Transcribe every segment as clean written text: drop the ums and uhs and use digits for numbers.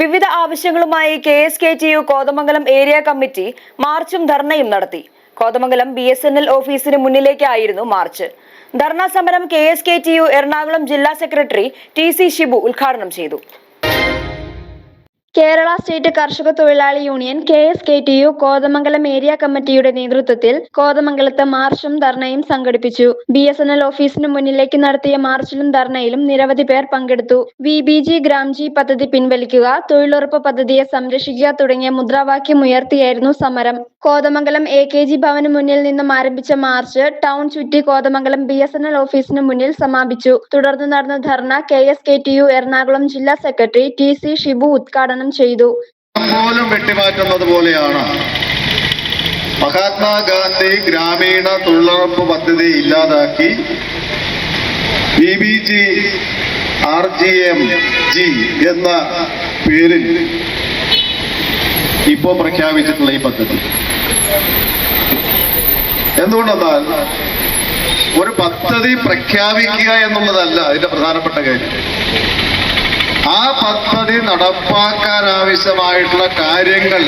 വിവിധ ആവശ്യങ്ങളുമായി KSKTU Kothamangalam area committee മാർച്ചും ധർണയും നടത്തി. കോതമംഗലം BSNL ഓഫീസിന് മുന്നിലേക്കായിരുന്നു മാർച്ച്. ധർണാ സമരം KSKTU എറണാകുളം ജില്ലാ സെക്രട്ടറി TC ഷിബു ഉദ്ഘാടനം ചെയ്തു. കേരള സ്റ്റേറ്റ് കർഷക തൊഴിലാളി യൂണിയൻ KSKTU കോതമംഗലം ഏരിയ കമ്മിറ്റിയുടെ നേതൃത്വത്തിൽ കോതമംഗലത്ത് മാർച്ചും ധർണയും സംഘടിപ്പിച്ചു. BSNL ഓഫീസിന് മുന്നിലേക്ക് നടത്തിയ മാർച്ചിലും ധർണയിലും നിരവധി പേർ പങ്കെടുത്തു. VBG ഗ്രാംജി പദ്ധതി പിൻവലിക്കുക, തൊഴിലുറപ്പ് പദ്ധതിയെ സംരക്ഷിക്കുക തുടങ്ങിയ മുദ്രാവാക്യം ഉയർത്തിയായിരുന്നു സമരം. കോതമംഗലം AKG ഭവന് മുന്നിൽ നിന്നും ആരംഭിച്ച മാർച്ച് ടൗൺ ചുറ്റി കോതമംഗലം BSNL ഓഫീസിന് മുന്നിൽ സമാപിച്ചു. തുടർന്ന് നടന്ന ധർണ KSKTU എറണാകുളം ജില്ലാ സെക്രട്ടറി TC ഷിബു ഉദ്ഘാടനം ചെയ്തു. പോലും വെട്ടിമാറ്റുന്നത് പോലെയാണ് മഹാത്മാഗാന്ധി ഗ്രാമീണ തൊഴിലുറപ്പ് പദ്ധതി ഇല്ലാതാക്കി VBG RGMG എന്ന പേരിൽ ഇപ്പോൾ പ്രഖ്യാപിച്ചിട്ടുള്ള ഈ പദ്ധതി എന്തുകൊണ്ടെന്നാൽ ഒരു പദ്ധതി പ്രഖ്യാപിക്കുക എന്നുള്ളതല്ല അതിന്റെ പ്രധാനപ്പെട്ട കാര്യം. ആ പദ്ധതി നടപ്പാക്കാൻ ആവശ്യമായിട്ടുള്ള കാര്യങ്ങൾ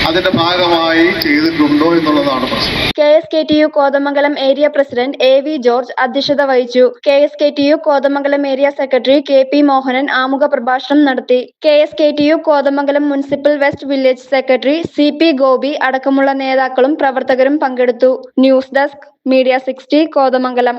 അതിന്റെ ഭാഗമായി ചെയ്തിട്ടുണ്ടോ എന്നുള്ളതാണ് പ്രശ്നം. KSKTU Kothamangalam area president AV George അധ്യക്ഷത വഹിച്ചു. KSKTU Kothamangalam area secretary KP Mohanan ആമുഖ പ്രഭാഷണം നടത്തി. KSKTU Kothamangalam municipal west village secretary CP Gopi അടക്കമുള്ള നേതാക്കളും പ്രവർത്തകരും പങ്കെടുത്തു. News desk Media 60 Kothamangalam.